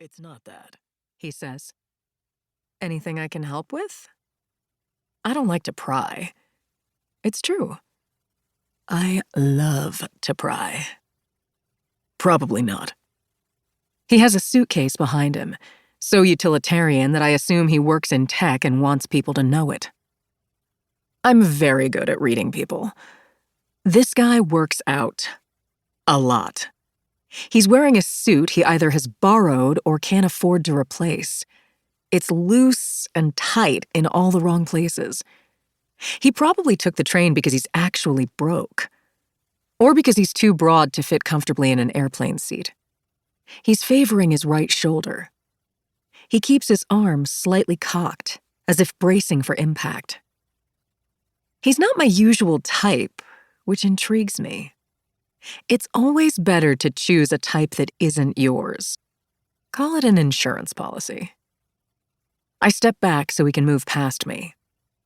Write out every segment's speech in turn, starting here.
It's not that, he says. Anything I can help with? I don't like to pry. It's true. I love to pry. Probably not. He has a suitcase behind him, so utilitarian that I assume he works in tech and wants people to know it. I'm very good at reading people. This guy works out. A lot. He's wearing a suit he either has borrowed or can't afford to replace. It's loose and tight in all the wrong places. He probably took the train because he's actually broke. Or because he's too broad to fit comfortably in an airplane seat. He's favoring his right shoulder. He keeps his arms slightly cocked, as if bracing for impact. He's not my usual type, which intrigues me. It's always better to choose a type that isn't yours. Call it an insurance policy. I step back so he can move past me.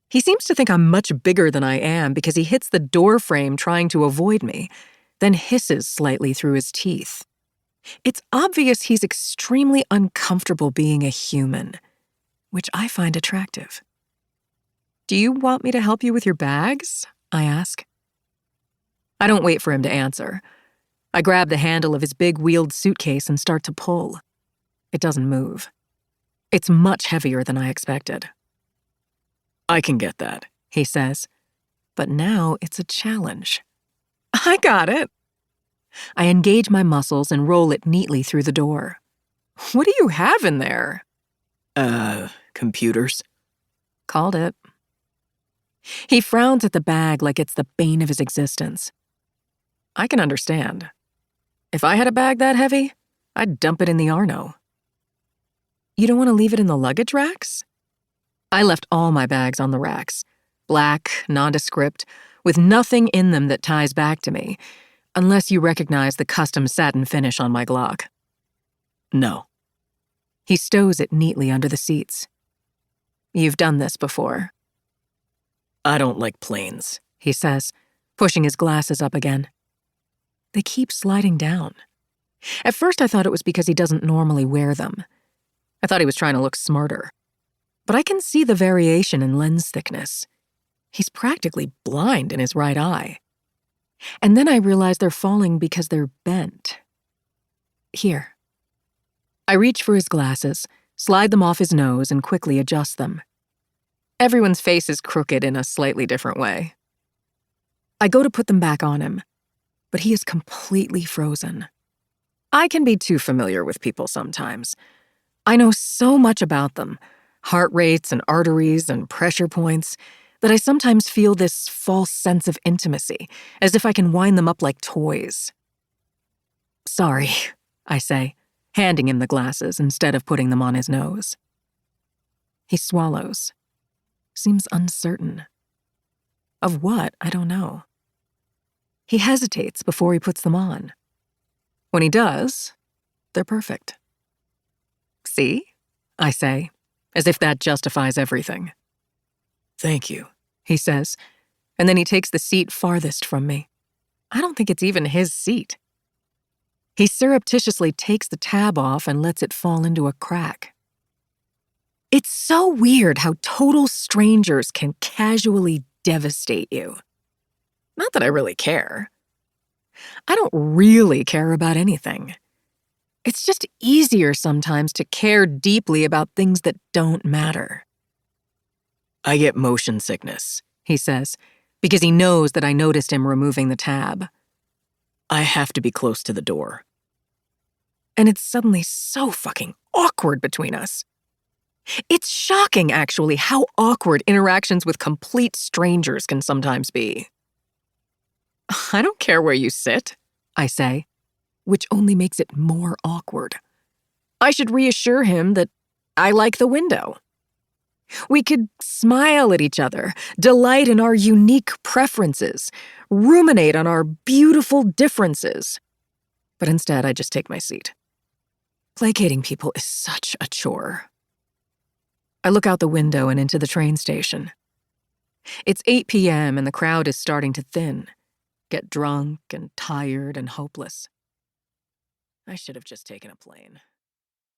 He seems to think I'm much bigger than I am because he hits the door frame trying to avoid me, then hisses slightly through his teeth. It's obvious he's extremely uncomfortable being a human, which I find attractive. Do you want me to help you with your bags? I ask. I don't wait for him to answer. I grab the handle of his big wheeled suitcase and start to pull. It doesn't move. It's much heavier than I expected. I can get that, he says. But now it's a challenge. I got it. I engage my muscles and roll it neatly through the door. What do you have in there? Computers. Called it. He frowns at the bag like it's the bane of his existence. I can understand. If I had a bag that heavy, I'd dump it in the Arno. You don't want to leave it in the luggage racks? I left all my bags on the racks, black, nondescript, with nothing in them that ties back to me, unless you recognize the custom satin finish on my Glock. No. He stows it neatly under the seats. You've done this before. I don't like planes, he says, pushing his glasses up again. They keep sliding down. At first I thought it was because he doesn't normally wear them. I thought he was trying to look smarter. But I can see the variation in lens thickness. He's practically blind in his right eye. And then I realize they're falling because they're bent. Here. I reach for his glasses, slide them off his nose, and quickly adjust them. Everyone's face is crooked in a slightly different way. I go to put them back on him, but he is completely frozen. I can be too familiar with people sometimes. I know so much about them, heart rates and arteries and pressure points, that I sometimes feel this false sense of intimacy, as if I can wind them up like toys. Sorry, I say, handing him the glasses instead of putting them on his nose. He swallows. Seems uncertain. Of what, I don't know. He hesitates before he puts them on. When he does, they're perfect. See? I say, as if that justifies everything. Thank you, he says, and then he takes the seat farthest from me. I don't think it's even his seat. He surreptitiously takes the tab off and lets it fall into a crack. It's so weird how total strangers can casually devastate you. Not that I really care. I don't really care about anything. It's just easier sometimes to care deeply about things that don't matter. I get motion sickness, he says, because he knows that I noticed him removing the tab. I have to be close to the door. And it's suddenly so fucking awkward between us. It's shocking, actually, how awkward interactions with complete strangers can sometimes be. I don't care where you sit, I say, which only makes it more awkward. I should reassure him that I like the window. We could smile at each other, delight in our unique preferences, ruminate on our beautiful differences. But instead, I just take my seat. Placating people is such a chore. I look out the window and into the train station. It's 8 p.m. and the crowd is starting to thin, get drunk and tired and hopeless. I should have just taken a plane.